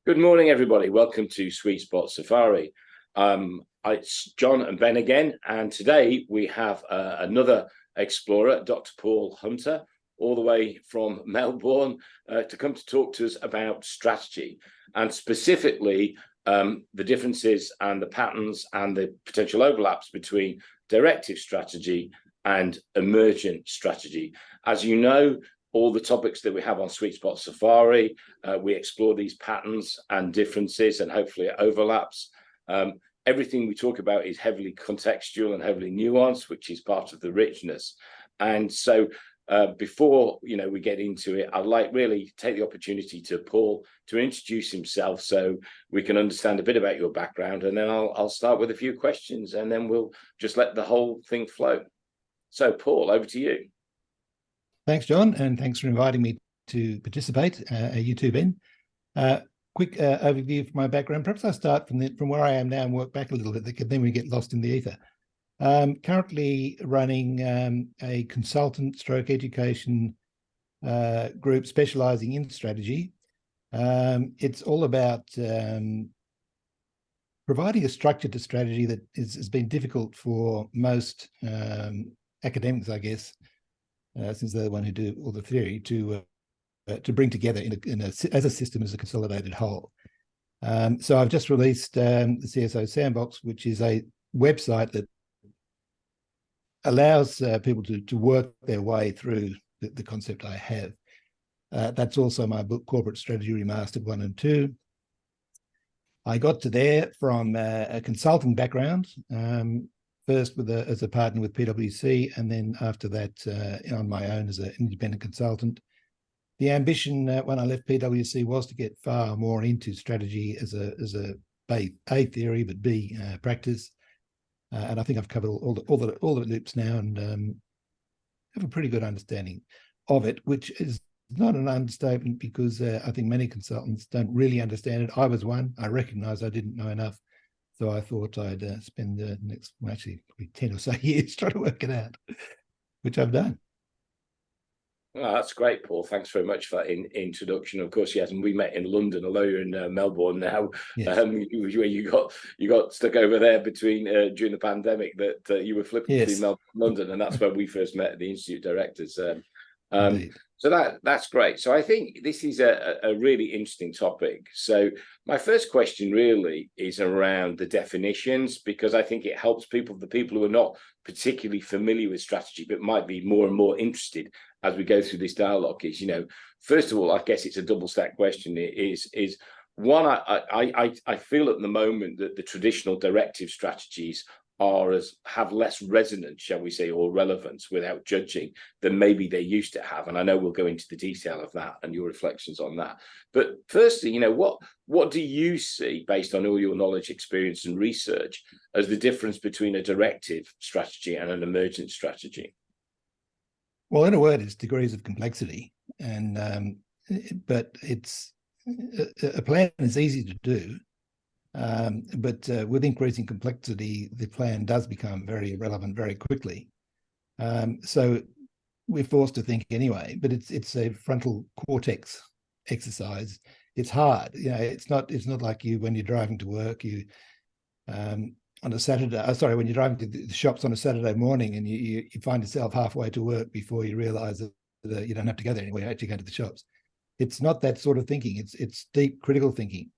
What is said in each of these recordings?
Good morning, everybody. Welcome to Sweetspot Safari. It's John and Ben again, and today we have another explorer, Dr. Paul Hunter, all the way from Melbourne to come to talk to us about strategy, and specifically the differences and the patterns and the potential overlaps between directive strategy and emergent strategy. As you know, all the topics that we have on Sweetspot Safari, we explore these patterns and differences and hopefully overlaps. Everything we talk about is heavily contextual and heavily nuanced, which is part of the richness. And so before we get into it, I'd like really take the opportunity to Paul to introduce himself so we can understand a bit about your background, and then I'll start with a few questions and then we'll just let the whole thing flow. So Paul, over to you. Thanks, John, and thanks for inviting me to participate. You too, Ben. Quick overview of my background. Perhaps I'll start from where I am now and work back a little bit, because then we get lost in the ether. Currently running a consultant stroke education group specializing in strategy. It's all about providing a structure to strategy that has been difficult for most academics, I guess, since they're the one who do all the theory, to bring together as a system, as a consolidated whole. So I've just released the CSO Sandbox, which is a website that allows people to work their way through the concept I have. That's also my book, Corporate Strategy Remastered 1 and 2. I got to there from a consulting background, first as a partner with PwC, and then after that on my own as an independent consultant. The ambition when I left PwC was to get far more into strategy as a theory, but B practice. And I think I've covered all the loops now, and have a pretty good understanding of it, which is not an understatement, because I think many consultants don't really understand it. I was one. I recognise I didn't know enough. So I thought I'd spend the next, actually, probably 10 or so years trying to work it out, which I've done. Well, that's great, Paul. Thanks very much for that introduction. Of course, yes, and we met in London, although you're in Melbourne now. Yes. Where you got stuck over there between during the pandemic, that you were flipping between Melbourne and London, and that's where we first met at the Institute Directors. So that's great. So I think this is a really interesting topic. So my first question really is around the definitions, because I think it helps the people who are not particularly familiar with strategy, but might be more and more interested as we go through this dialogue, is, first of all, I guess it's a double stack question. Is one, I feel at the moment that the traditional directive strategies have less resonance, shall we say, or relevance, without judging, than maybe they used to have. And I know we'll go into the detail of that and your reflections on that. But firstly, what do you see, based on all your knowledge, experience, and research, as the difference between a directive strategy and an emergent strategy? Well, in a word, it's degrees of complexity, and but it's a plan is easy to do. But with increasing complexity, the plan does become very irrelevant very quickly. So we're forced to think anyway, but it's a frontal cortex exercise. It's hard, it's not like when you're driving to work, on a Saturday, when you're driving to the shops on a Saturday morning, and you find yourself halfway to work before you realise that you don't have to go there anyway, you actually go to the shops. It's not that sort of thinking. It's deep critical thinking.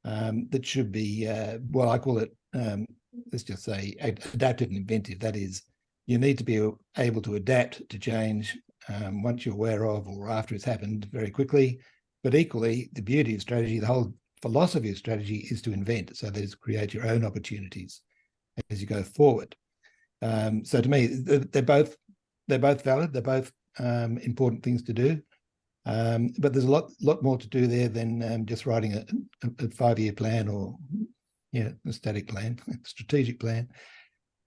That should be, I call it, let's just say, adaptive and inventive. That is, you need to be able to adapt to change once you're aware of, or after it's happened, very quickly. But equally, the beauty of strategy, the whole philosophy of strategy, is to invent, so that is, create your own opportunities as you go forward. So to me, they're both valid. They're both important things to do. But there's a lot more to do there than just writing a 5-year plan, or a static plan, strategic plan,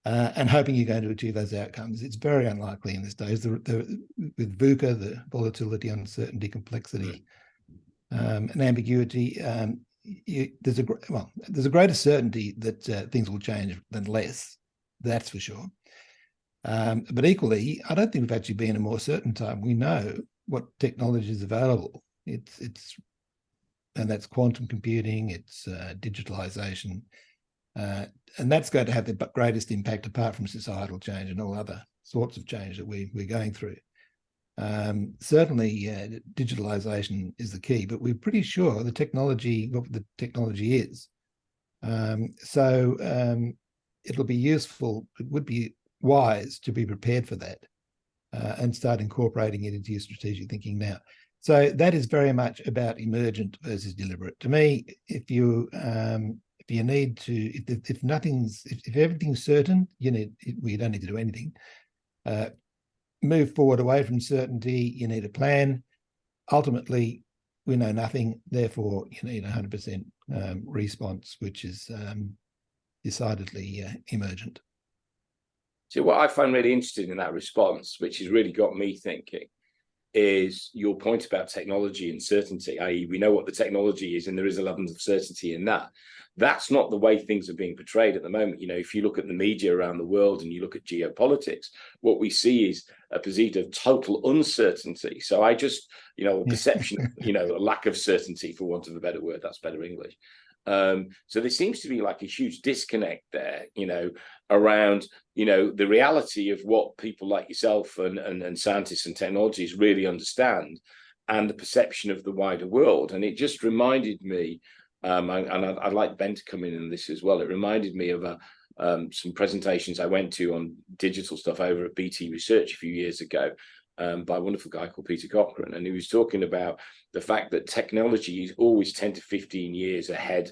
and hoping you're going to achieve those outcomes. It's very unlikely in this days. With VUCA, the volatility, uncertainty, complexity, and ambiguity, there's a greater certainty that things will change than less. That's for sure. But equally, I don't think we've actually been in a more certain time. We know what technology is available. It's and that's quantum computing, it's digitalization, and that's going to have the greatest impact apart from societal change and all other sorts of change that we're going through. Certainly, digitalization is the key, but we're pretty sure what the technology is. It'll be useful. It would be wise to be prepared for that and start incorporating it into your strategic thinking now. So that is very much about emergent versus deliberate. To me, if you need to, if everything's certain, we don't need to do anything. Move forward away from certainty. You need a plan. Ultimately, we know nothing. Therefore, you need 100% response, which is decidedly emergent. So what I find really interesting in that response, which has really got me thinking, is your point about technology and certainty, i.e. we know what the technology is and there is a level of certainty in that. That's not the way things are being portrayed at the moment. If you look at the media around the world and you look at geopolitics, what we see is a perceived of total uncertainty. So a perception, a lack of certainty, for want of a better word, that's better English. So there seems to be like a huge disconnect there, around, the reality of what people like yourself and scientists and technologies really understand and the perception of the wider world. And it just reminded me, and I'd like Ben to come in on this as well. It reminded me of some presentations I went to on digital stuff over at BT Research a few years ago, by a wonderful guy called Peter Cochrane, and he was talking about the fact that technology is always 10 to 15 years ahead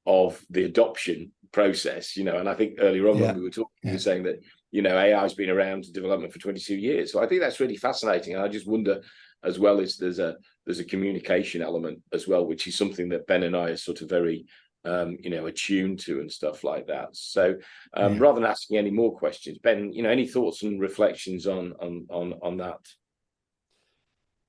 of the adoption process, and I think earlier on when we were talking, we were saying that, AI has been around to development for 22 years. So I think that's really fascinating. And I just wonder, as well, as there's a communication element as well, which is something that Ben and I are sort of very attuned to and stuff like that. So rather than asking any more questions, Ben, any thoughts and reflections on that?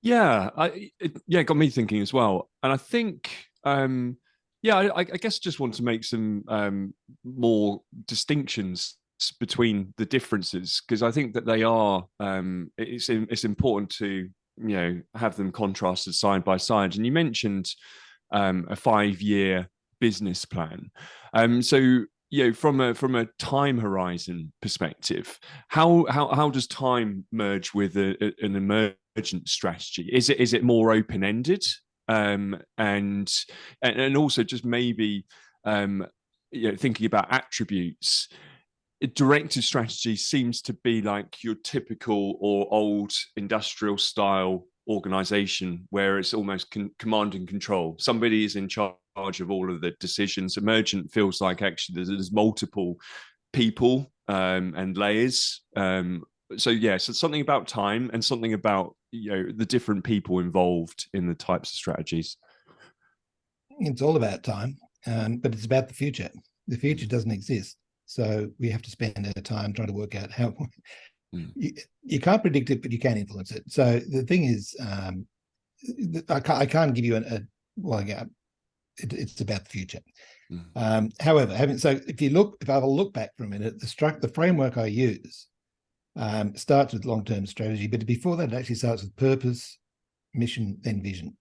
It got me thinking as well. And I think I guess just want to make some more distinctions between the differences, because I think that they are it's important to have them contrasted side by side. And you mentioned a 5-year business plan. So from a time horizon perspective, how does time merge with an emergent strategy? Is it more open-ended? And also just maybe thinking about attributes, directive strategy seems to be like your typical or old industrial style organization where it's almost command and control. Somebody is in charge of all of the decisions. Emergent feels like actually there's multiple people and layers. So something about time and something about the different people involved in the types of strategies. It's all about time, but it's about the future. The future doesn't exist, so we have to spend our time trying to work out how. You can't predict it, but you can influence it. So the thing is, I can't give you it's about the future. However, if I will look back for a minute, the framework I use starts with long-term strategy, but before that, it actually starts with purpose, mission, then vision.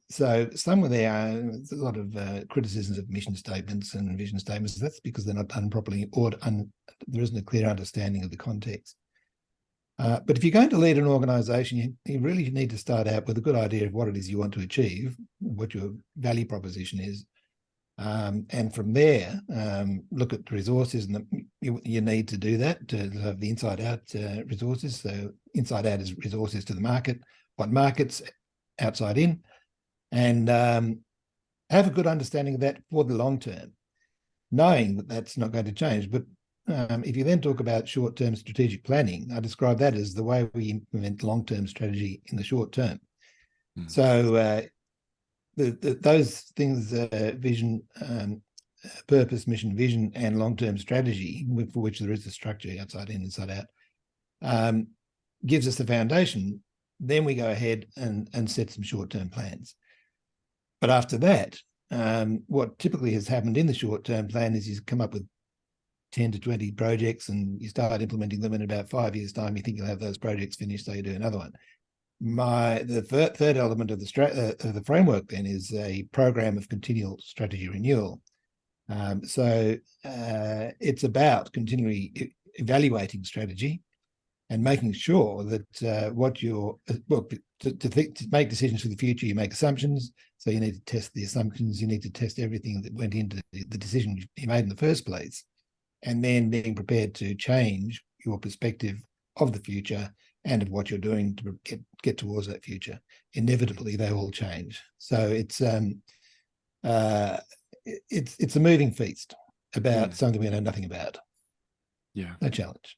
So somewhere there's a lot of criticisms of mission statements and vision statements. That's because they're not done properly, or there isn't a clear understanding of the context. But if you're going to lead an organization, you really need to start out with a good idea of what it is you want to achieve, what your value proposition is. And from there, look at the resources, and you need to do that to have the inside out resources. So inside out is resources to the market, what markets, outside in, and have a good understanding of that for the long term, knowing that that's not going to change. But if you then talk about short-term strategic planning, I describe that as the way we implement long-term strategy in the short term. So those things, vision, purpose, mission, vision, and long-term strategy, for which there is a structure outside in, inside out, gives us the foundation. Then we go ahead and set some short-term plans. But after that, what typically has happened in the short-term plan is you come up with 10 to 20 projects and you start implementing them in about 5 years' time. You think you'll have those projects finished, so you do another one. the third element of the framework then is a program of continual strategy renewal. So it's about continually evaluating strategy and making sure that what you're to make decisions for the future, you make assumptions. So you need to test the assumptions. You need to test everything that went into the decision you made in the first place, and then being prepared to change your perspective of the future and of what you're doing to get towards that future. Inevitably, they all change. So it's a moving feast about something we know nothing about. Yeah, no challenge.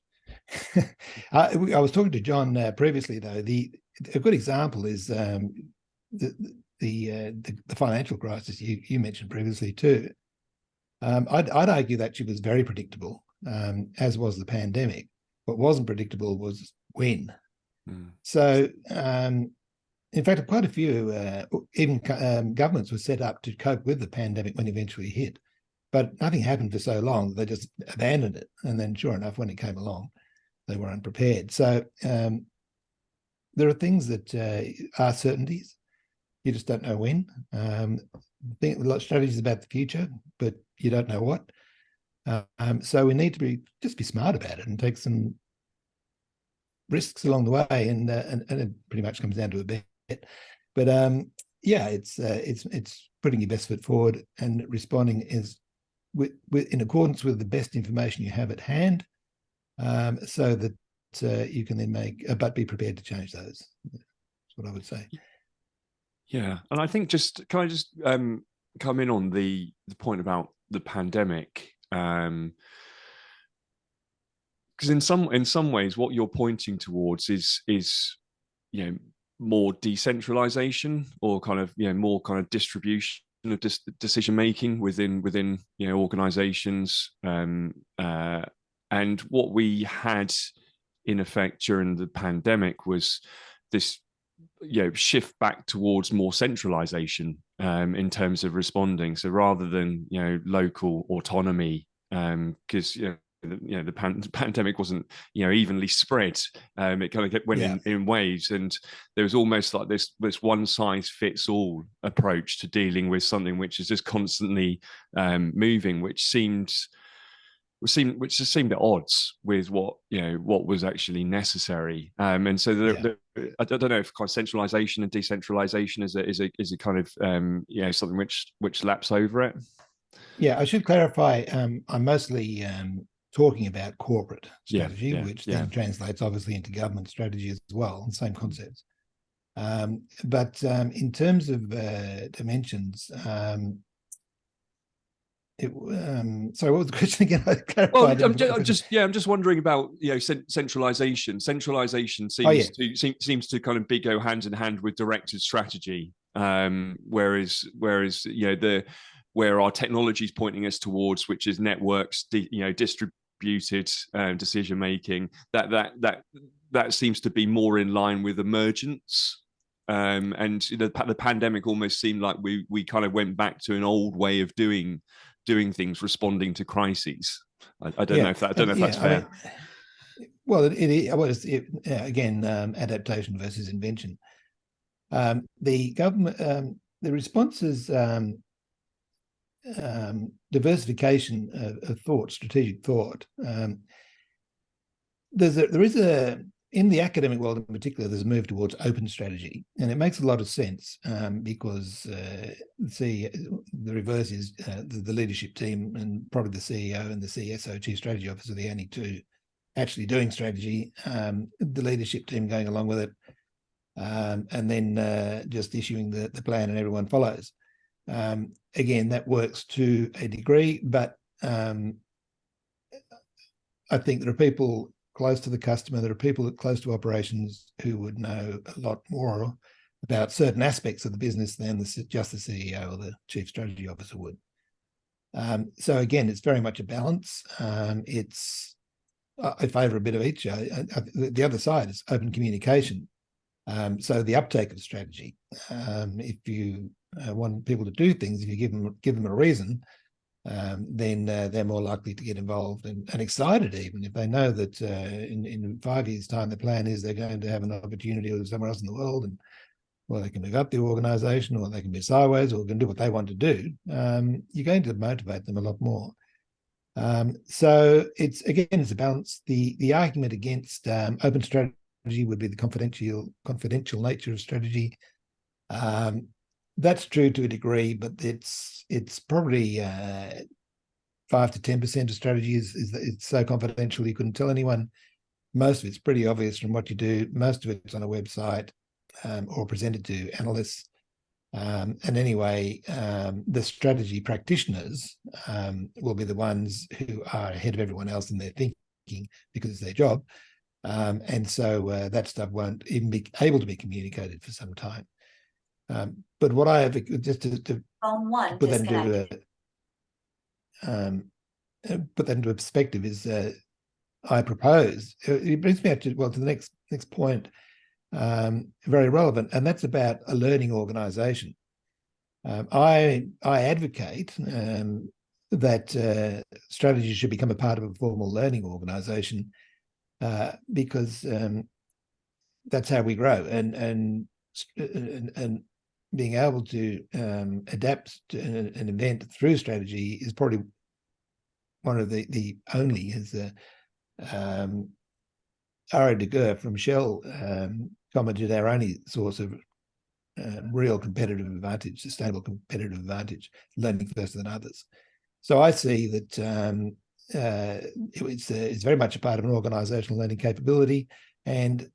I was talking to John previously, though. A good example is the financial crisis you mentioned previously too. I'd argue that she was very predictable, as was the pandemic. What wasn't predictable was when. So, in fact, quite a few, even governments were set up to cope with the pandemic when it eventually hit. But nothing happened for so long that they just abandoned it. And then, sure enough, when it came along, they were unprepared. So there are things that are certainties. You just don't know when. A lot of strategies about the future, but you don't know what. So we need to just be smart about it and take some risks along the way, and it pretty much comes down to a bet. But yeah, it's putting your best foot forward and responding in accordance with the best information you have at hand, so that you can then but be prepared to change those. That's what I would say. Yeah, and I think can I just come in on the point about the pandemic? Because in some ways, what you're pointing towards is more decentralization, or kind of more kind of distribution of decision making within organizations, and what we had in effect during the pandemic was this shift back towards more centralization in terms of responding. So rather than local autonomy, because the pandemic wasn't evenly spread. It kind of went in waves, and there was almost like this one size fits all approach to dealing with something which is just constantly moving, which just seemed at odds with what was actually necessary. And so I don't know if kind of centralization and decentralization is a kind of something which laps over it. Yeah, I should clarify. I'm mostly talking about corporate strategy, which then translates obviously into government strategy as well, and same concepts. But in terms of dimensions, sorry, what was the question again? Well, I'm just wondering about centralization. Centralization seems to kind of go hand in hand with directed strategy, whereas where our technology is pointing us towards, which is networks, distributed decision making, that seems to be more in line with emergence. And the pandemic almost seemed like we kind of went back to an old way of doing things, responding to crises. I don't know if that's fair. Again, adaptation versus invention. The government, the responses. Diversification of thought, strategic thought. There is in the academic world in particular, there's a move towards open strategy, and it makes a lot of sense because the reverse is the leadership team, and probably the CEO and the CSO, Chief Strategy Officer, the only two actually doing strategy. The leadership team going along with it, and then just issuing the plan, and everyone follows. Again, that works to a degree, but I think there are people close to the customer, there are people close to operations who would know a lot more about certain aspects of the business than just the CEO or the Chief Strategy Officer would. So again, it's very much a balance. I favour a bit of each. The other side is open communication. So the uptake of strategy. If you want people to do things, if you give them a reason, then they're more likely to get involved and excited, even if they know that in 5 years' time the plan is they're going to have an opportunity somewhere else in the world, and well, they can move up the organisation, or they can be sideways, or can do what they want to do. You're going to motivate them a lot more. So it's a balance. The argument against open strategy would be the confidential nature of strategy. That's true to a degree, but it's probably 5 to 10% of strategy is it's so confidential you couldn't tell anyone. Most of it's pretty obvious from what you do. Most of it's on a website or presented to analysts. And anyway, the strategy practitioners will be the ones who are ahead of everyone else in their thinking because it's their job. And so that stuff won't even be able to be communicated for some time. But what I have, just to put that into perspective, is I propose, it brings me to the next point, very relevant, and that's about a learning organisation. I advocate that strategy should become a part of a formal learning organisation because that's how we grow, and being able to adapt to an event through strategy is probably one of the only, as Ara de Geer from Shell commented, our only source of real competitive advantage, sustainable competitive advantage, learning faster than others. So I see that it's very much a part of an organisational learning capability, and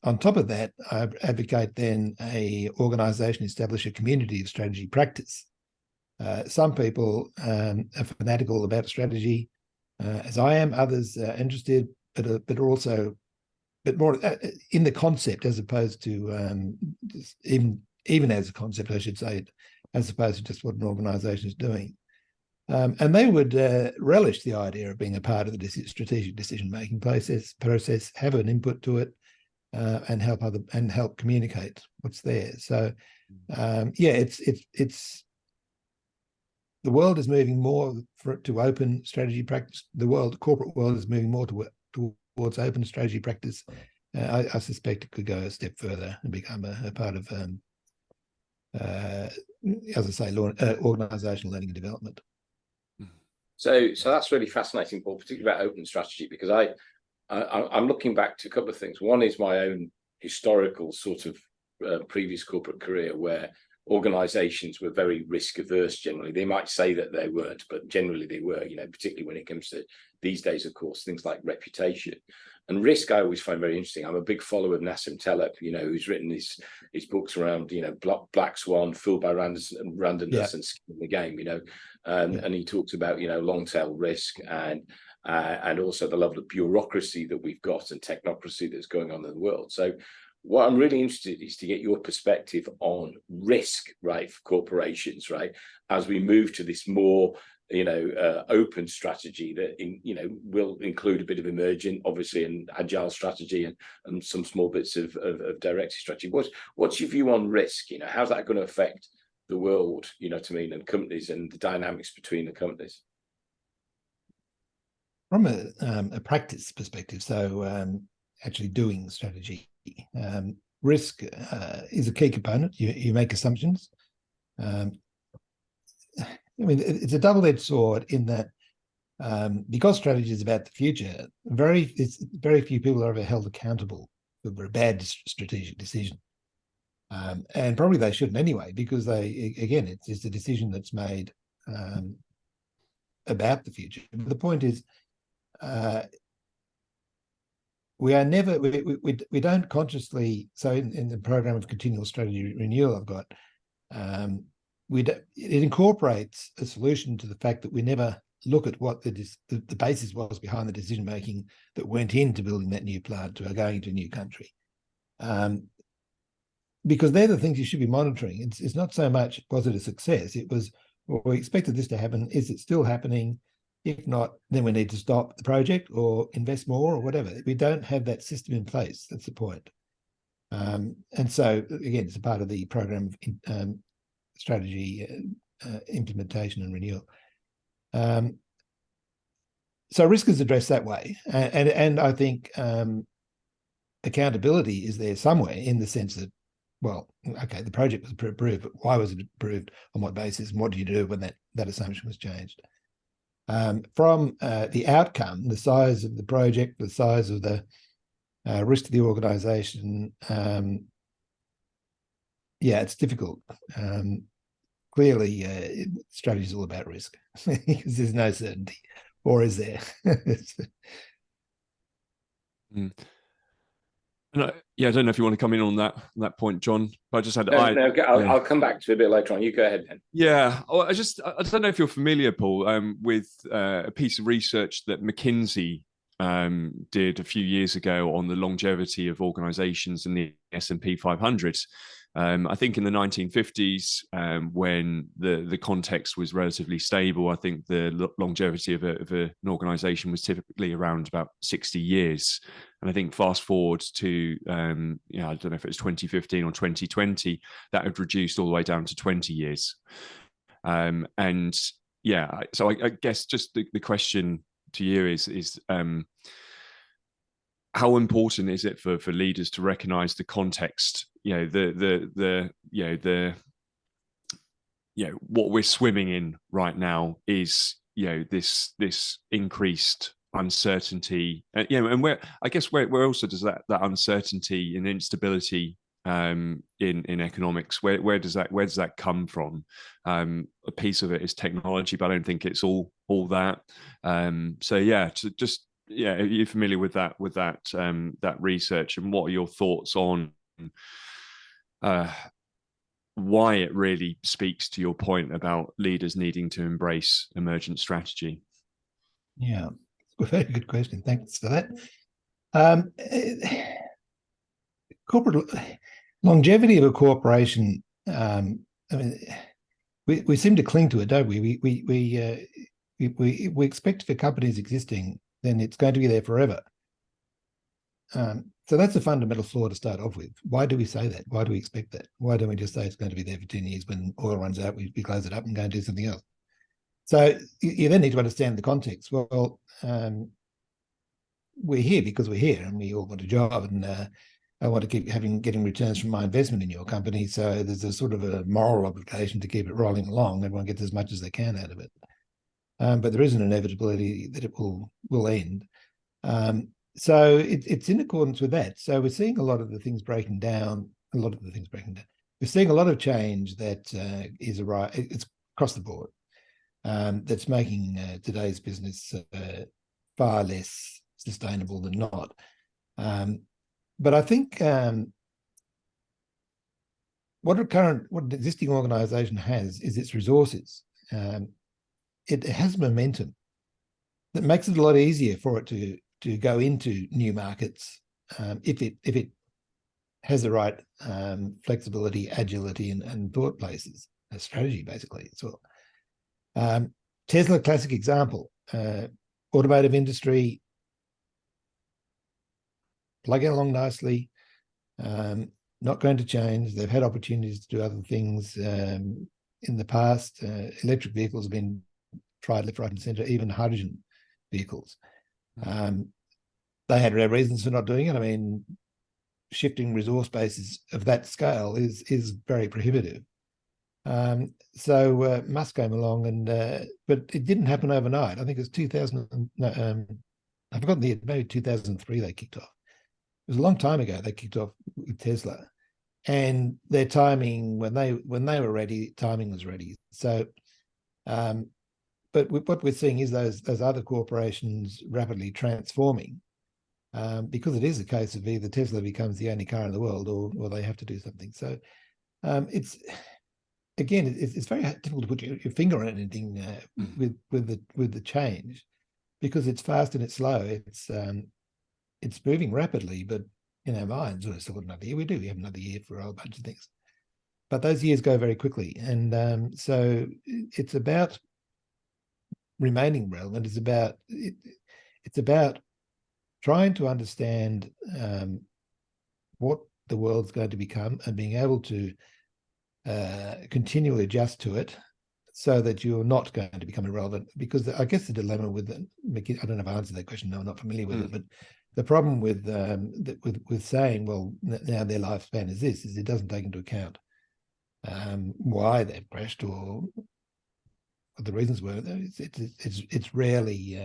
on top of that, I advocate then a organisation establish a community of strategy practice. Some people are fanatical about strategy, as I am. Others are interested, but are also more in the concept, as opposed to just even as a concept, I should say, as opposed to just what an organisation is doing. And they would relish the idea of being a part of the strategic decision-making process, have an input to it, and help communicate what's there. So, it's the world is moving more to open strategy practice. The corporate world is moving more towards open strategy practice. I suspect it could go a step further and become a part of, as I say, organisational learning and development. So that's really fascinating, Paul, particularly about open strategy, because I'm looking back to a couple of things. One is my own historical sort of previous corporate career, where organizations were very risk averse generally. They might say that they weren't, but generally they were, particularly when it comes to these days, of course, things like reputation. And risk I always find very interesting. I'm a big follower of Nassim Taleb, who's written his books around, Black Swan, Fooled by Randomness, and Skin in the Game, and he talks about, long tail risk and also the level of bureaucracy that we've got and technocracy that's going on in the world. So what I'm really interested in is to get your perspective on risk, right, for corporations, right, as we move to this more, open strategy that, will include a bit of emergent, obviously, and agile strategy and some small bits of directive strategy. What's your view on risk? How's that going to affect the world, and companies and the dynamics between the companies? From a practice perspective, so actually doing strategy, risk is a key component. You make assumptions. It's a double-edged sword in that because strategy is about the future, very few people are ever held accountable for a bad strategic decision. And probably they shouldn't anyway, because it's a decision that's made about the future. But the point is, we are never, we don't consciously, so in the program of continual strategy renewal I've got, it incorporates a solution to the fact that we never look at what the basis was behind the decision making that went into building that new plant or going to a new country. Because they're the things you should be monitoring. It's not so much, was it a success? It was, well, we expected this to happen. Is it still happening? If not, then we need to stop the project or invest more or whatever. We don't have that system in place. That's the point. And so, again, it's a part of the program of strategy implementation and renewal. So risk is addressed that way, and I think accountability is there somewhere, in the sense that, well, okay, the project was approved, but why was it approved? On what basis? And what do you do when that assumption was changed? From the outcome, the size of the project, the size of the risk to the organisation, yeah, it's difficult. Clearly, strategy is all about risk because there's no certainty, or is there? Mm. And yeah, I don't know if you want to come in on that point, John. But I just had I'll come back to it a bit later on. You go ahead then. Yeah, I don't know if you're familiar, Paul, with a piece of research that McKinsey did a few years ago on the longevity of organisations in the S&P 500. I think in the 1950s, when the context was relatively stable, I think the longevity of an organisation was typically around about 60 years. And I think fast forward to, I don't know if it was 2015 or 2020, that had reduced all the way down to 20 years. And yeah, so I guess just the question to you is how important is it for leaders to recognize the context, what we're swimming in right now is, this increased uncertainty, and where also does that uncertainty and instability in economics, where does that come from? A piece of it is technology, but I don't think it's all that. So yeah, are you familiar with that research, and what are your thoughts on why it really speaks to your point about leaders needing to embrace emergent strategy? Yeah, very good question. Thanks for that. Corporate longevity of a corporation. I mean, we seem to cling to it, don't we? We expect if a company is existing, then it's going to be there forever. So that's a fundamental flaw to start off with. Why do we say that? Why do we expect that? Why don't we just say it's going to be there for 10 years? When oil runs out, we close it up and go and do something else. So you then need to understand the context. Well, we're here because we're here, and we all want a job, and I want to keep getting returns from my investment in your company. So there's a sort of a moral obligation to keep it rolling along. Everyone gets as much as they can out of it. But there is an inevitability that it will end. So it's in accordance with that. So we're seeing a lot of the things breaking down. We're seeing a lot of change that is it's across the board. That's making today's business far less sustainable than not. But I think what an existing organisation has is its resources. It has momentum that makes it a lot easier for it to go into new markets if it has the right flexibility, agility, and thought places, a strategy basically as well. Tesla, classic example. Automotive industry plugging along nicely, not going to change. They've had opportunities to do other things in the past. Electric vehicles have been tried left, right, and centre, even hydrogen vehicles. They had their reasons for not doing it. I mean, shifting resource bases of that scale is very prohibitive. So Musk came along, but it didn't happen overnight. I think it was 2000. I've forgotten the year. Maybe 2003 they kicked off. It was a long time ago they kicked off with Tesla, and their timing when they were ready, timing was ready. So, but what we're seeing is those other corporations rapidly transforming, because it is a case of either Tesla becomes the only car in the world, or they have to do something. So, it's very difficult to put your finger on anything with the change, because it's fast and it's slow. It's moving rapidly, but in our minds, we've still got another year. We have another year for a whole bunch of things, but those years go very quickly, and so it's about remaining relevant. It's about trying to understand what the world's going to become and being able to continually adjust to it so that you're not going to become irrelevant. Because I guess the dilemma with I don't know if I answered that question. No, I'm not familiar with it. But the problem with saying, well, now their lifespan is this, is it doesn't take into account why they've crashed or what the reasons were. It's rarely.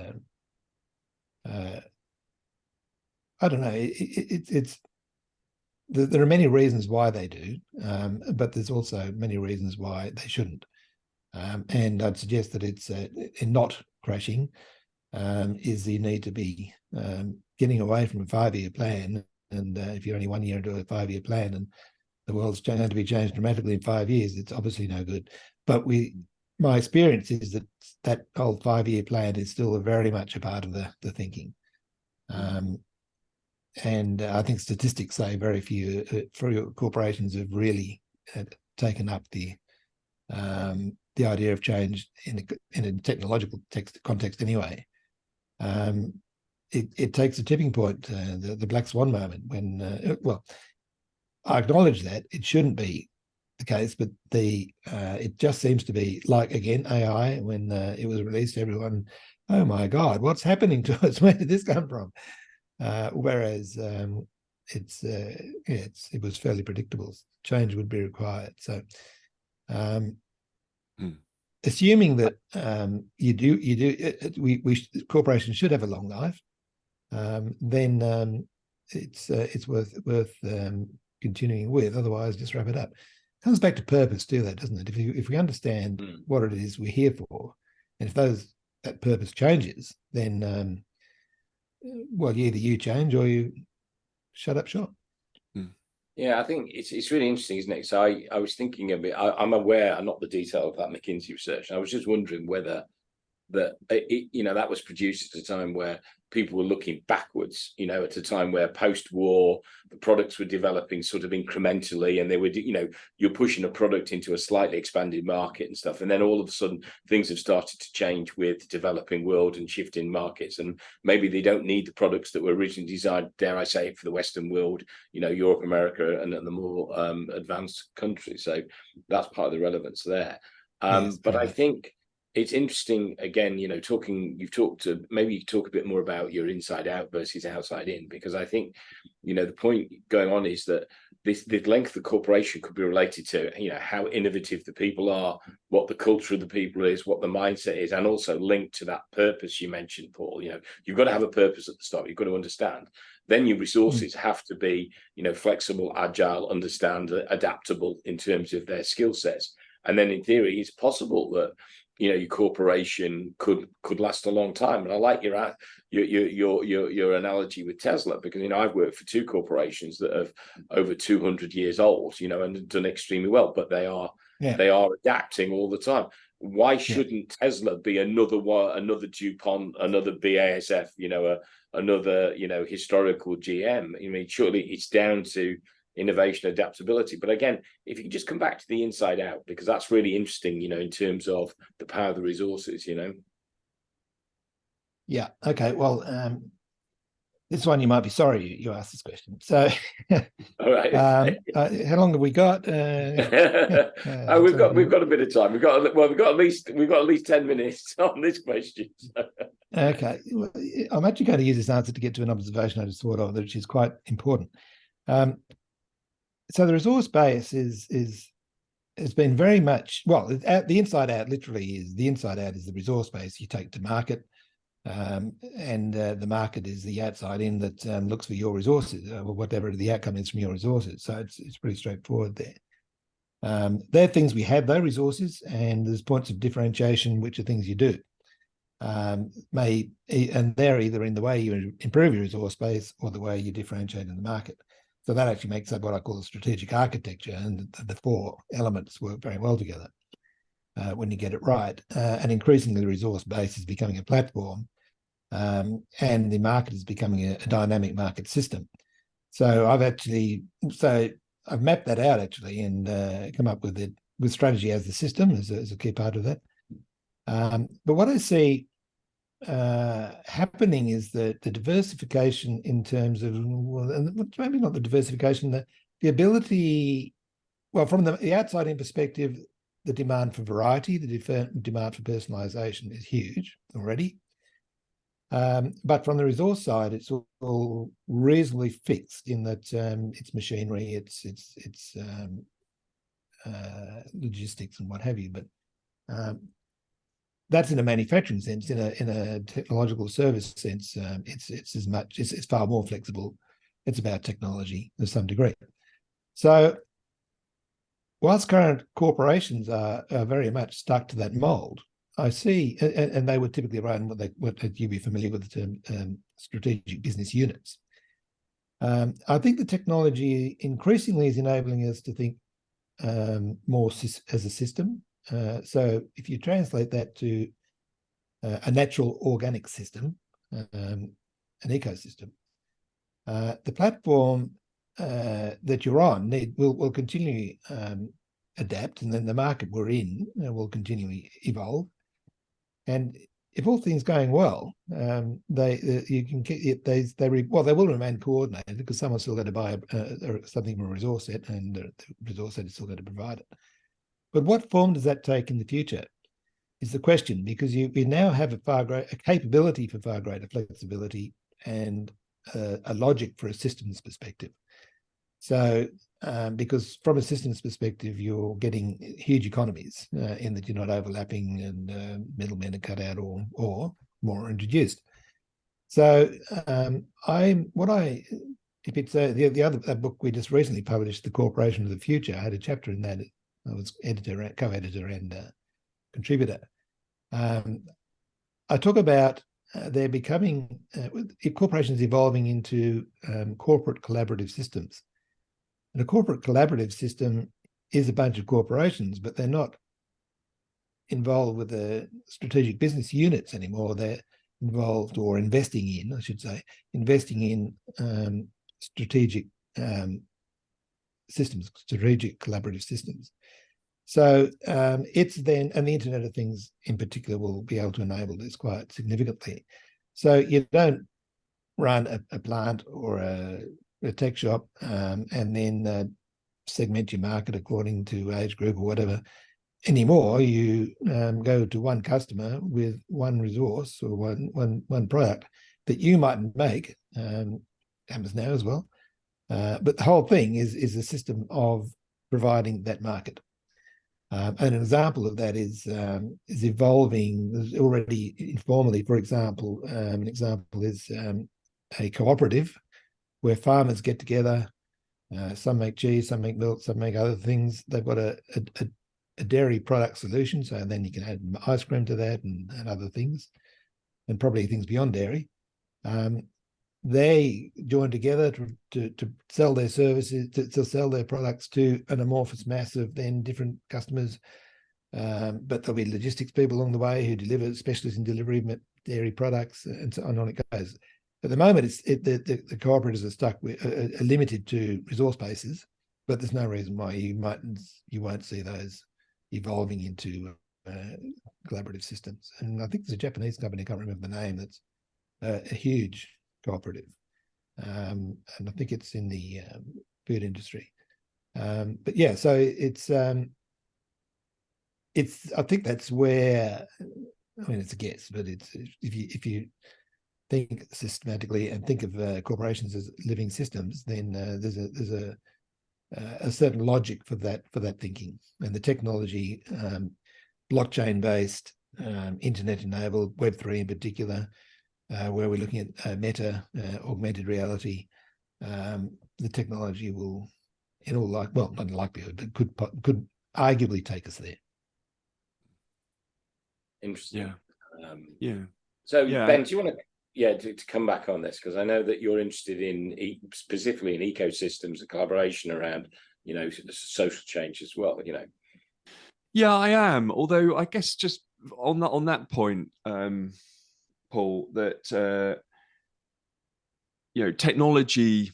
I don't know. There are many reasons why they do, but there's also many reasons why they shouldn't. And I'd suggest that it's in not crashing is the need to be getting away from a 5-year plan. And if you're only 1 year into a 5-year plan and the world's going to be changed dramatically in 5 years, it's obviously no good. But my experience is that that old 5-year plan is still very much a part of the thinking. And I think statistics say very few corporations have really taken up the idea of change in a technological context anyway. It takes a tipping point, the black swan moment, when, well, I acknowledge that it shouldn't be the case, but it just seems to be like, again, AI, when it was released, everyone, oh my God, what's happening to us? Where did this come from? Whereas it was fairly predictable. Change would be required. So assuming that corporations should have a long life, then it's worth continuing with. Otherwise, just wrap it up. Comes back to purpose too, that doesn't it? If we understand what it is we're here for, and if that purpose changes, then well, either you change or you shut up shop. Yeah, I think it's really interesting, isn't it? So I was thinking a bit. I'm aware, I'm not the detail of that McKinsey research. I was just wondering whether that that was produced at a time where people were looking backwards, at a time where post-war the products were developing sort of incrementally, and they were, you're pushing a product into a slightly expanded market and stuff, and then all of a sudden things have started to change with the developing world and shifting markets, and maybe they don't need the products that were originally designed, dare I say, for the Western world, Europe, America, and the more advanced countries. So that's part of the relevance there. Yes, but I think it's interesting, again, maybe you talk a bit more about your inside out versus outside in, because I think, the point going on is that the length of the corporation could be related to, how innovative the people are, what the culture of the people is, what the mindset is, and also linked to that purpose you mentioned, Paul. You've got to have a purpose at the start. You've got to understand. Then your resources have to be, flexible, agile, adaptable in terms of their skill sets. And then in theory, it's possible that your corporation could last a long time. And I like your analogy with Tesla, because I've worked for 2 corporations that are over 200 years old, and done extremely well, but they are adapting all the time. Why shouldn't Tesla be another DuPont, another BASF, another historical GM? Surely it's down to innovation, adaptability. But again, if you just come back to the inside out, because that's really interesting, in terms of the power of the resources, Yeah. Okay. Well, this one you might be sorry you asked this question. So, all right. How long have we got? We've got a bit of time. We've got at least 10 minutes on this question. Okay. Well, I'm actually going to use this answer to get to an observation I just thought of, which is quite important. So the resource base has been very much, well, the inside out literally is, the inside out is the resource base you take to market, and the market is the outside in that looks for your resources, or whatever the outcome is from your resources. So it's pretty straightforward there. They're things we have, though, resources, and there's points of differentiation, which are things you do. And they're either in the way you improve your resource base or the way you differentiate in the market. So that actually makes up what I call the strategic architecture, and the 4 elements work very well together when you get it right. And increasingly, the resource base is becoming a platform, and the market is becoming a dynamic market system. So I've mapped that out actually, and come up with strategy as the system as a key part of that. But what I see happening is that the diversification in terms of, well, maybe not the diversification, the ability, well, from the outside in perspective, the demand for variety, the demand for personalization is huge already. But from the resource side, it's all reasonably fixed in that it's machinery, it's logistics and what have you. But that's in a manufacturing sense. In a technological service sense, it's far more flexible. It's about technology to some degree. So whilst current corporations are very much stuck to that mold, I see, and they would typically run what you'd be familiar with the term strategic business units. I think the technology increasingly is enabling us to think more as a system. So if you translate that to a natural organic system, an ecosystem, the platform that you're on will continually adapt, and then the market we're in will continually evolve. And if all things going well, they will remain coordinated because someone's still going to buy something from a resource set, and the resource set is still going to provide it. But what form does that take in the future is the question, because we now have a capability for far greater flexibility and a logic for a systems perspective. So, because from a systems perspective, you're getting huge economies in that you're not overlapping and middlemen are cut out or more introduced. So, if it's the other book we just recently published, The Corporation of the Future, I had a chapter in that. I was co-editor and contributor. I talk about they're becoming corporations evolving into corporate collaborative systems. And a corporate collaborative system is a bunch of corporations, but they're not involved with the strategic business units anymore. They're involved, or investing in, I should say, strategic systems, strategic collaborative systems. So it's then, and the Internet of Things in particular will be able to enable this quite significantly. So you don't run a plant or a tech shop and then segment your market according to age group or whatever anymore. You go to one customer with one resource or one product that you mightn't make, Amazon now as well. But the whole thing is a system of providing that market. And an example of that is evolving already informally. For example, an example is a cooperative where farmers get together. Some make cheese, some make milk, some make other things. They've got a dairy product solution, so then you can add ice cream to that and other things, and probably things beyond dairy. They join together to sell their services, to sell their products to an amorphous mass of then different customers. But there'll be logistics people along the way who deliver, specialists in delivery of dairy products, and so on it goes. At the moment, the cooperatives are stuck with are limited to resource bases, but there's no reason why you won't see those evolving into collaborative systems. And I think there's a Japanese company, I can't remember the name, that's a huge cooperative, and I think it's in the food industry. But yeah, so it's I think that's where, I mean, it's a guess, but it's if you think systematically and think of corporations as living systems, then there's a certain logic for that thinking, and the technology, blockchain based, internet enabled, Web3 in particular, where we're looking at meta, augmented reality. The technology will, in all not likelihood, but could arguably take us there. Interesting. Yeah. So Ben, do you want to come back on this, because I know that you're interested in specifically in ecosystems and collaboration around social change as well. Yeah, I am. Although I guess just on that point, Paul, that technology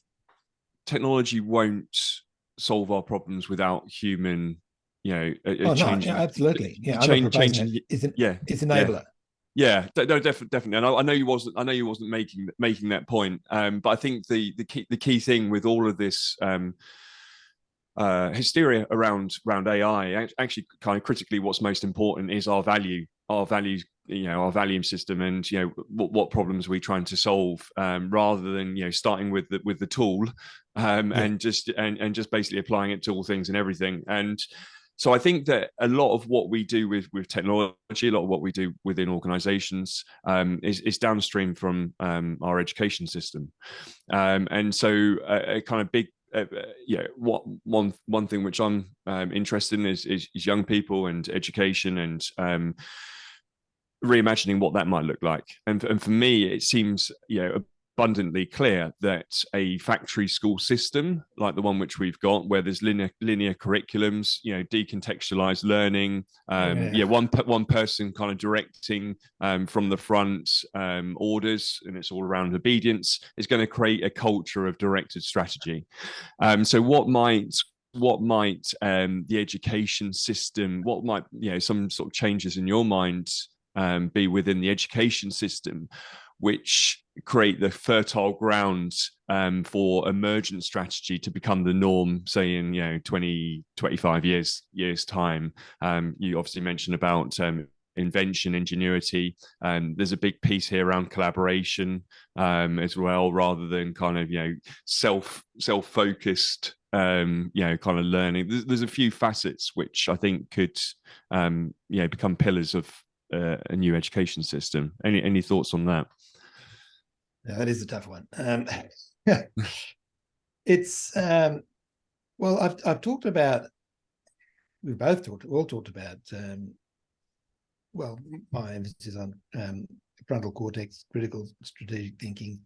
won't solve our problems without human, changing. No, absolutely. Yeah, changing. It's enabler. Yeah, no, definitely. And I know you wasn't making that point. But I think the key thing with all of this hysteria around AI. Actually, kind of critically, what's most important is our values, our value system, and what problems we're trying to solve, rather than starting with the tool, and just basically applying it to all things and everything. And so I think that a lot of what we do with technology, a lot of what we do within organizations, is downstream from our education system. And so a kind of big, one thing which I'm interested in is young people and education, and reimagining what that might look like. And for me, it seems abundantly clear that a factory school system like the one which we've got, where there's linear curriculums, decontextualized learning, one person kind of directing from the front, orders, and it's all around obedience, is going to create a culture of directed strategy. So what might the education system, what might some sort of changes in your mind be within the education system which create the fertile ground for emergent strategy to become the norm, say in 20, 25 years time? You obviously mentioned about invention, ingenuity, and there's a big piece here around collaboration as well, rather than kind of self-focused kind of learning. There's a few facets which I think could become pillars of a new education system. Any thoughts on that? No, that is a tough one. It's well, I've talked about, we both all talked about well, my emphasis on frontal cortex, critical strategic thinking.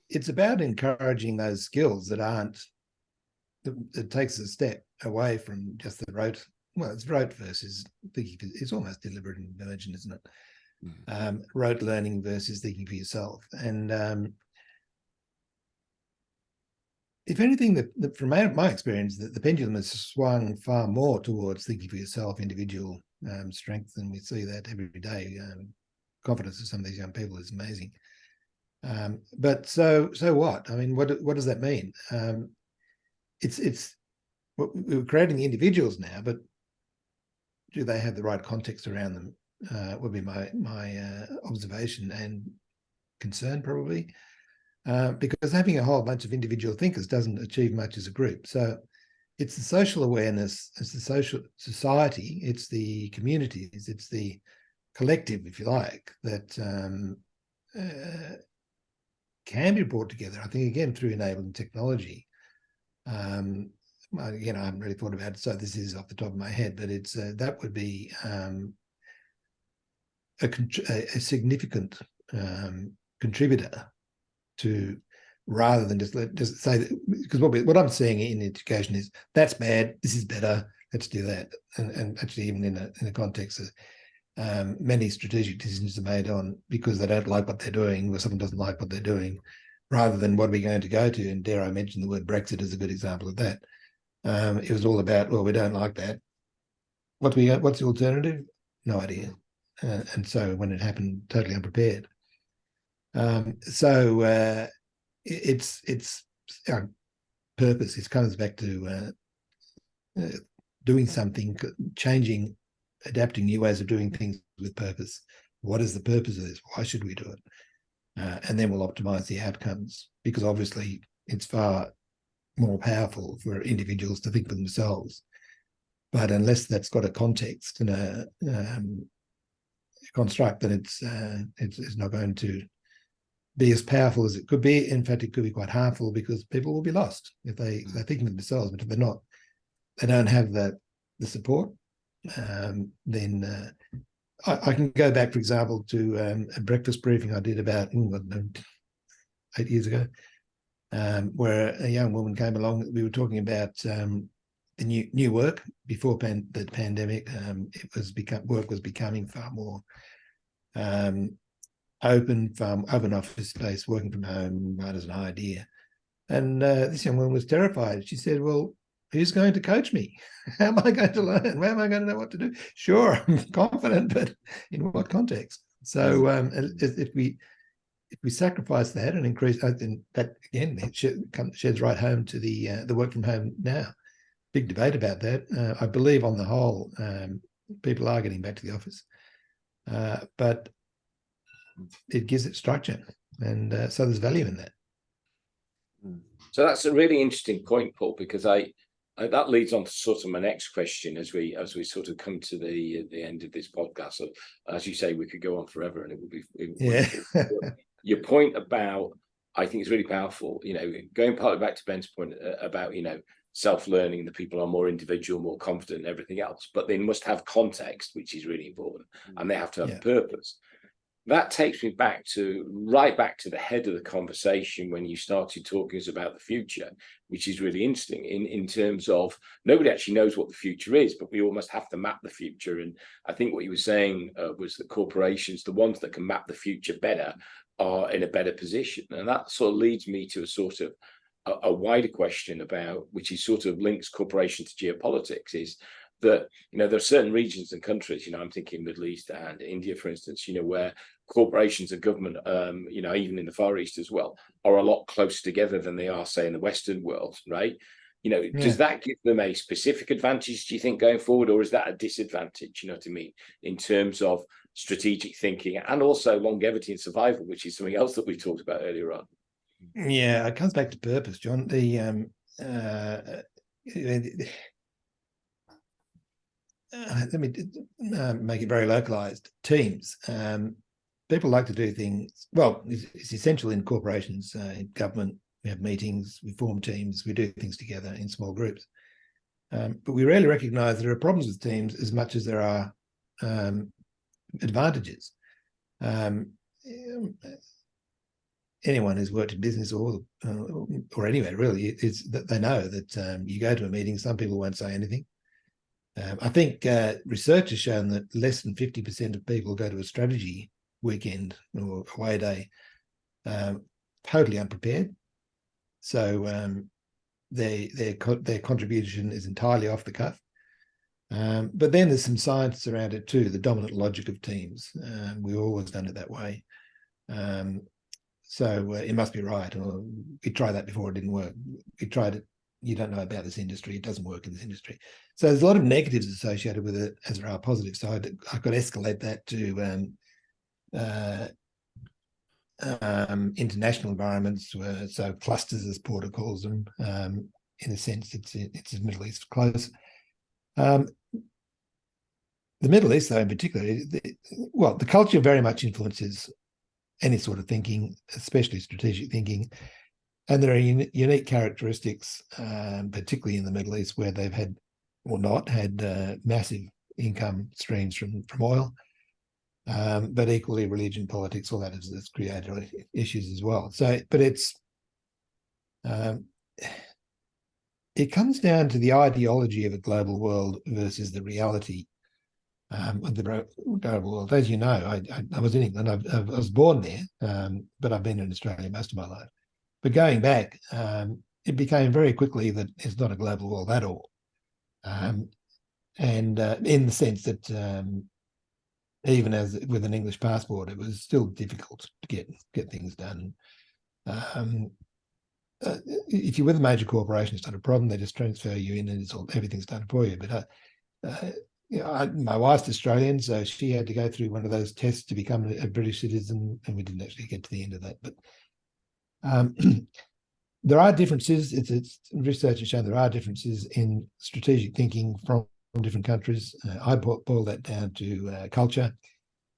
It's about encouraging those skills that aren't, it takes a step away from just the rote. Well, it's rote versus thinking. It's almost deliberate and emergent, isn't it? Rote learning versus thinking for yourself. And if anything, from my experience, the pendulum has swung far more towards thinking for yourself, individual strength, and we see that every day. Confidence of some of these young people is amazing. But so what? I mean, what does that mean? We're creating the individuals now, but do they have the right context around them? Would be my observation and concern, probably, because having a whole bunch of individual thinkers doesn't achieve much as a group. So it's the social awareness, it's the social society, it's the communities, it's the collective, if you like, that can be brought together, I think, again, through enabling technology. Again, I haven't really thought about it, so this is off the top of my head, but it's that would be a significant contributor to, rather than just say that, because what I'm seeing in education is that's bad, this is better, let's do that, and actually even in a context of many strategic decisions are made on because they don't like what they're doing, or someone doesn't like what they're doing, rather than what are we going to go to. And dare I mention the word Brexit as a good example of that. It was all about, well, we don't like that. What's the alternative? No idea. And so when it happened, totally unprepared. So it's our purpose. It comes back to doing something, changing, adapting new ways of doing things with purpose. What is the purpose of this? Why should we do it? And then we'll optimize the outcomes, because obviously it's far more powerful for individuals to think for themselves. But unless that's got a context and a construct, then it's not going to be as powerful as it could be. In fact, it could be quite harmful, because people will be lost if they're thinking of themselves. But if they're not, they don't have the support, then I can go back, for example, to a breakfast briefing I did about 8 years ago, where a young woman came along. We were talking about the new work before the pandemic. Work was becoming far more open office space, working from home, right, as an idea. And this young woman was terrified. She said, "Well, who's going to coach me? How am I going to learn? Where am I going to know what to do? Sure, I'm confident, but in what context?" So if we if we sacrifice that and increase, then that again sheds right home to the work from home now. Big debate about that. I believe on the whole, people are getting back to the office, but it gives it structure, and so there's value in that. So that's a really interesting point, Paul, because that leads on to sort of my next question as we sort of come to the end of this podcast. So, as you say, we could go on forever, and it would be your point about, I think it's really powerful. You know, going partly back to Ben's point about, you know, self-learning, that people are more individual, more confident, and everything else, but they must have context, which is really important, and they have to have purpose. That takes me right back to the head of the conversation when you started talking us about the future, which is really interesting in terms of nobody actually knows what the future is, but we almost have to map the future. And I think what you were saying was that corporations, the ones that can map the future better, are in a better position. And that sort of leads me to a sort of a wider question about, which is sort of links corporation to geopolitics, is that, you know, there are certain regions and countries, you know, I'm thinking Middle East and India, for instance, you know, where corporations and government, you know, even in the Far East as well, are a lot closer together than they are, say, in the Western world, right? You know, does that give them a specific advantage, do you think, going forward, or is that a disadvantage, you know what I mean, in terms of strategic thinking and also longevity and survival, which is something else that we talked about earlier on? Yeah, it comes back to purpose, John. Let me make it very localized. Teams. People like to do things. Well, it's essential in corporations, in government. We have meetings, we form teams, we do things together in small groups. But we rarely recognize there are problems with teams as much as there are advantages. Anyone who's worked in business or anywhere really, is that they know that you go to a meeting, some people won't say anything. I think research has shown that less than 50% of people go to a strategy weekend or away day totally unprepared. So their contribution is entirely off the cuff. But then there's some science around it too, the dominant logic of teams. We've always done it that way. So it must be right. Or we tried that before, it didn't work. We tried it. You don't know about this industry. It doesn't work in this industry. So there's a lot of negatives associated with it as there are positives. So I could escalate that to international environments, so clusters, as Porter calls them. In a sense, it's Middle East close. The Middle East, though, in particular, the culture very much influences any sort of thinking, especially strategic thinking. And there are unique characteristics, particularly in the Middle East, where they've had or not had massive income streams from oil, but equally religion, politics, all that has created issues as well. So, but it comes down to the ideology of a global world versus the reality of the global world. As you know, I was in England. I was born there, but I've been in Australia most of my life. But going back, it became very quickly that it's not a global world at all. And in the sense that even as with an English passport, it was still difficult to get things done. If you're with a major corporation, it's not a problem. They just transfer you in and everything's done for you. But my wife's Australian, so she had to go through one of those tests to become a British citizen, and we didn't actually get to the end of that. But there are differences. It's research has shown there are differences in strategic thinking from different countries. I boil that down to culture,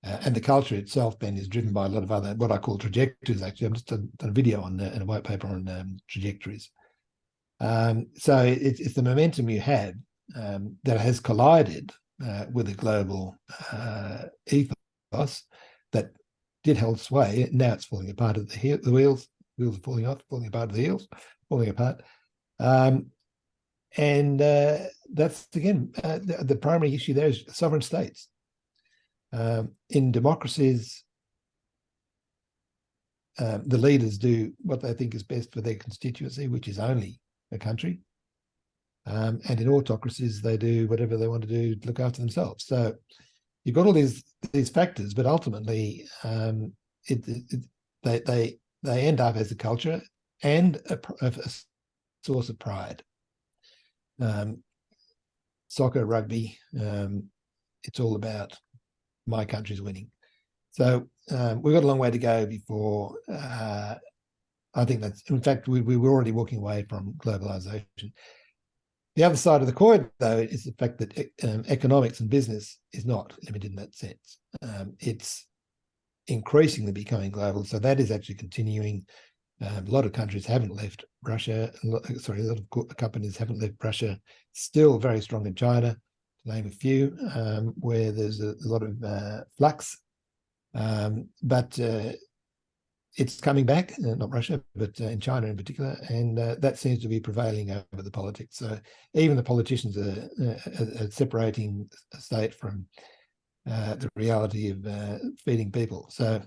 and the culture itself then is driven by a lot of other, what I call trajectories. Actually, I've just done a video on and a white paper on trajectories. So it's the momentum you have that has collided with a global ethos that did hold sway. Now it's falling apart at the wheels. Wheels are falling off, falling apart at the heels, falling apart. And that's, again, the primary issue there is sovereign states. In democracies, the leaders do what they think is best for their constituency, which is only a country. And in autocracies, they do whatever they want to do to look after themselves. So you've got all these factors, but ultimately, they they end up as a culture and a source of pride. Soccer, rugby, it's all about my country's winning. So we've got a long way to go before I think that's, in fact, we were already walking away from globalization. The other side of the coin, though, is the fact that economics and business is not limited in that sense. It's increasingly becoming global. So that is actually continuing. A lot of countries haven't left Russia. A lot of companies haven't left Russia. Still very strong in China, to name a few, where there's a lot of flux. But it's coming back, not Russia, but in China in particular, and that seems to be prevailing over the politics. So even the politicians are separating the state from the reality of feeding people. So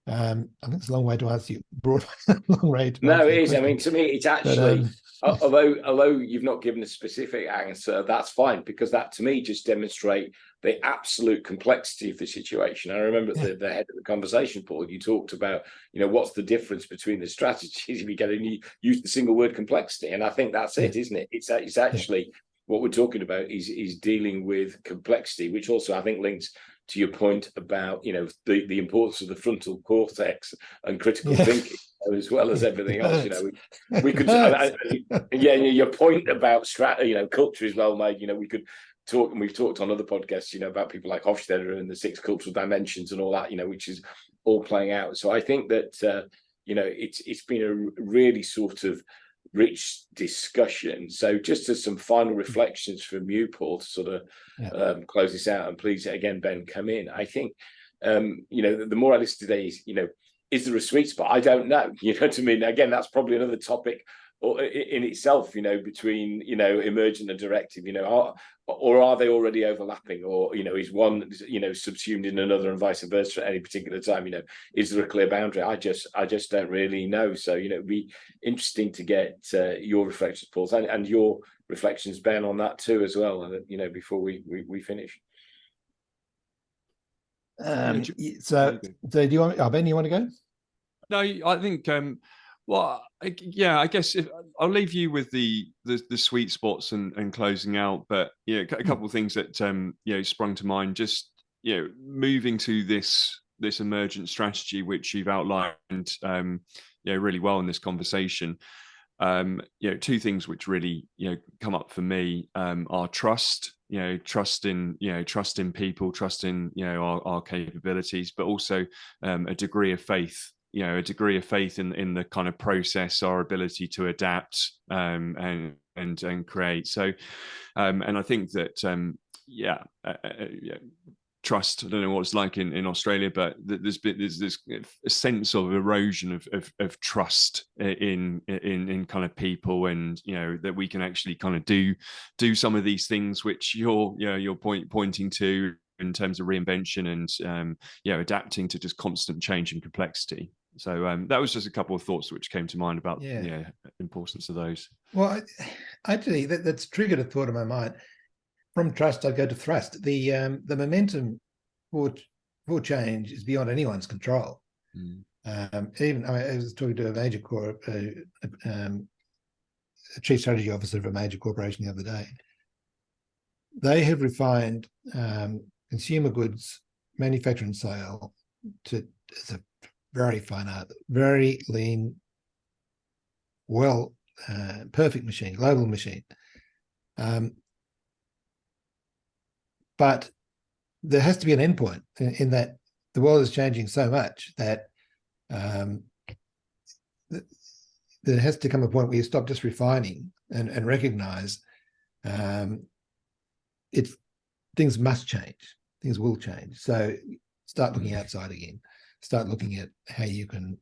I think it's a long way to answer you. Broad, long way to no, answer it is. question. I mean, to me, it's actually, although you've not given a specific answer, that's fine, because that to me just demonstrate the absolute complexity of the situation. I remember at the head of the conversation, Paul, you talked about, what's the difference between the strategies if you get and you use the single word complexity, and I think that's it, isn't it? It's actually what we're talking about is dealing with complexity, which also I think links to your point about the importance of the frontal cortex and critical thinking, as well as everything else. We could your point about culture is well made. We could talk, and we've talked on other podcasts about people like Hofstadter and the 6 cultural dimensions and all that, which is all playing out. So I think that it's been a really sort of rich discussion. So just as some final reflections from you, Paul, to sort of close this out, and please again, Ben, come in. I think the more I listen today is there a sweet spot? I don't know. To me, again, that's probably another topic in itself, between Emergent and Directive, or are they already overlapping, or is one subsumed in another and vice versa at any particular time? Is there a clear boundary? I just don't really know. So it'd be interesting to get your reflections, Paul, and your reflections, Ben, on that too as well, before we finish. So do you want, Ben, you want to go? No, I think I guess I'll leave you with the sweet spots and closing out. But a couple of things that sprung to mind. Just moving to this emergent strategy, which you've outlined really well in this conversation. 2 things which really come up for me are trust. Trust in people, trust in our capabilities, but also a degree of faith. A degree of faith in the kind of process, our ability to adapt and create. So, and I think that trust. I don't know what it's like in Australia, but there's this a sense of erosion of trust in kind of people, and that we can actually kind of do some of these things which you're pointing to in terms of reinvention and adapting to just constant change and complexity. So that was just a couple of thoughts which came to mind about the importance of those. Well, actually, that's triggered a thought in my mind. From trust, I go to thrust. The momentum for change is beyond anyone's control. Even I was talking to a major a chief strategy officer of a major corporation the other day. They have refined consumer goods manufacture and sale to as a very fine art, very lean, perfect machine, global machine. But there has to be an endpoint in that the world is changing so much that there has to come a point where you stop just refining and recognize things must change, things will change. So start looking outside again. Start looking at how you can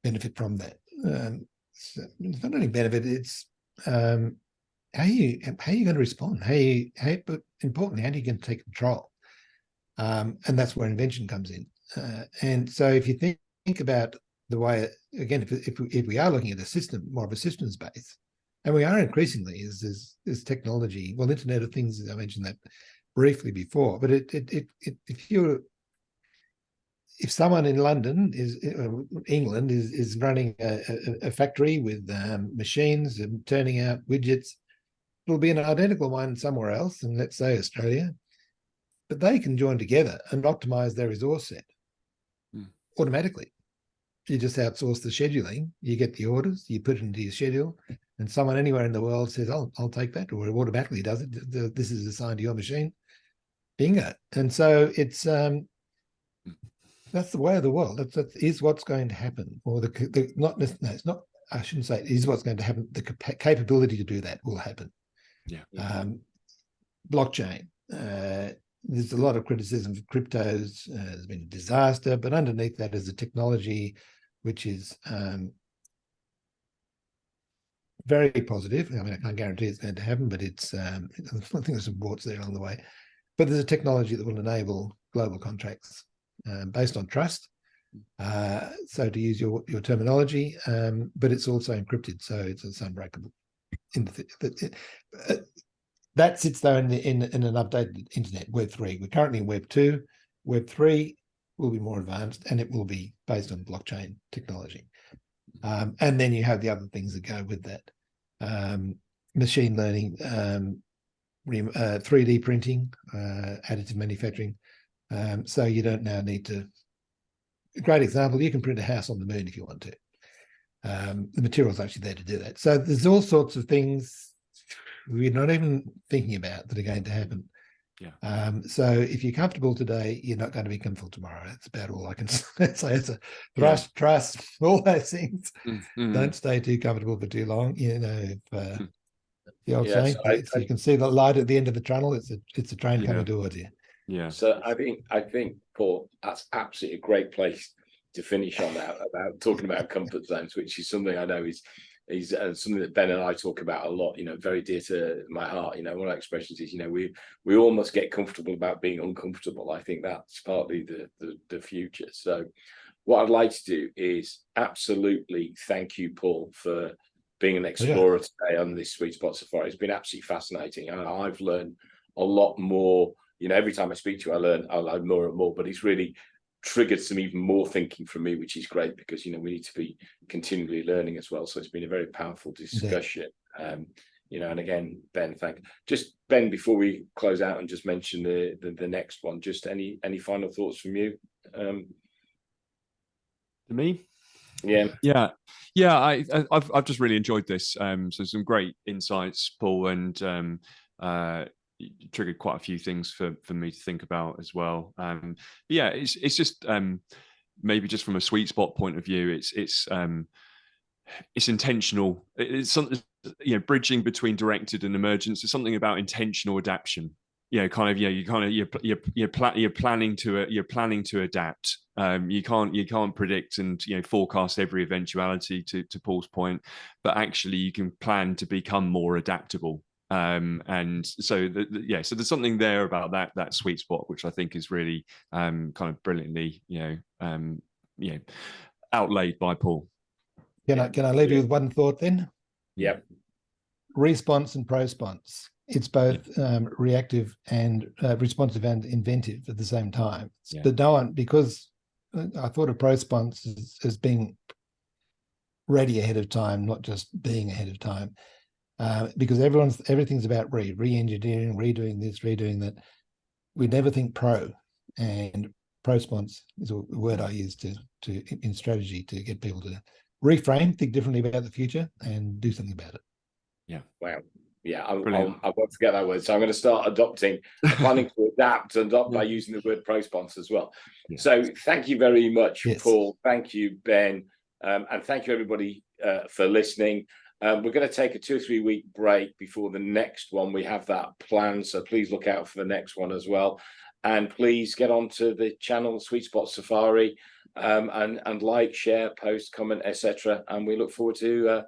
benefit from that. It's not only benefit; it's how you going to respond. But importantly, how are you going to take control? And that's where invention comes in. And so, if you think about the way, again, if we are looking at a system, more of a systems base, and we are increasingly as technology, well, Internet of Things, I mentioned that briefly before, but if if someone in London England is running a factory with machines and turning out widgets, it'll be an identical one somewhere else, and let's say Australia, but they can join together and optimize their resource set automatically. You just outsource the scheduling, you get the orders, you put it into your schedule, and someone anywhere in the world says, I'll take that, or it automatically does it. This is assigned to your machine. Bingo. And so it's that's the way of the world. That is what's going to happen. Or it's not. I shouldn't say it is what's going to happen. The capability to do that will happen. Yeah. Blockchain. There's a lot of criticism of cryptos. There's been a disaster, but underneath that is a technology which is very positive. I mean, I can't guarantee it's going to happen, but it's. I think there's some warts there on the way. But there's a technology that will enable global contracts based on trust. So to use your terminology, but it's also encrypted, so it's unbreakable. That sits though in an updated internet, Web 3. We're currently in Web 2. Web 3 will be more advanced, and it will be based on blockchain technology. And then you have the other things that go with that. Machine learning, 3D printing, additive manufacturing. So you don't now need to. A great example, you can print a house on the moon if you want to. The material's actually there to do that. So there's all sorts of things we're not even thinking about that are going to happen. Yeah. So if you're comfortable today, you're not going to be comfortable tomorrow. That's about all I can say. It's a trust, all those things. Don't stay too comfortable for too long. You know, the old saying, so you can see the light at the end of the tunnel. It's a train coming towards you. Yeah. So I think, Paul, that's absolutely a great place to finish on that, about talking about comfort zones, which is something I know is something that Ben and I talk about a lot, you know, very dear to my heart. You know, one of our expressions is, you know, we all must get comfortable about being uncomfortable. I think that's partly the future. So what I'd like to do is absolutely thank you, Paul, for being an explorer today on this Sweetspot Safari. It's been absolutely fascinating. And I've learned a lot more. You know, every time I speak to you, I learn more and more, but it's really triggered some even more thinking from me, which is great, because, you know, we need to be continually learning as well. So it's been a very powerful discussion. You know, and again, Ben, Ben, before we close out and just mention the next one, just any final thoughts from you? To me? Yeah. I've just really enjoyed this. So some great insights, Paul, and you triggered quite a few things for me to think about as well. Yeah, it's just maybe just from a Sweetspot point of view, it's intentional. It's something, you know, bridging between Directed and Emergent. It's something about intentional adaptation. You know, kind of, you're planning to adapt. You can't predict and, you know, forecast every eventuality, to Paul's point, but actually you can plan to become more adaptable. And so so there's something there about that sweet spot, which I think is really kind of brilliantly, outlaid by Paul. Can I leave you with one thought then? Yeah. Response and prosponse. It's both reactive and responsive and inventive at the same time. Yeah. But no one, because I thought of prosponse as being ready ahead of time, not just being ahead of time. Because everything's about re-engineering, redoing this, redoing that. We never think pro, and prosponse is a word I use to in strategy to get people to reframe, think differently about the future, and do something about it. Yeah. Wow. Yeah, I won't forget that word. So I'm going to start adopting, planning to adapt and adopt by using the word prosponse as well. Yeah. So thank you very much, Paul. Thank you, Ben. And thank you, everybody, for listening. We're going to take a 2 or 3 week break before the next one. We have that planned, so please look out for the next one as well. And please get onto the channel Sweetspot Safari, and like, share, post, comment, etc. And we look forward to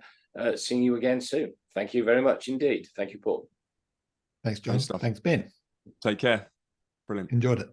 seeing you again soon. Thank you very much indeed. Thank you, Paul. Thanks, John. Thanks, Ben. Take care. Brilliant. Enjoyed it.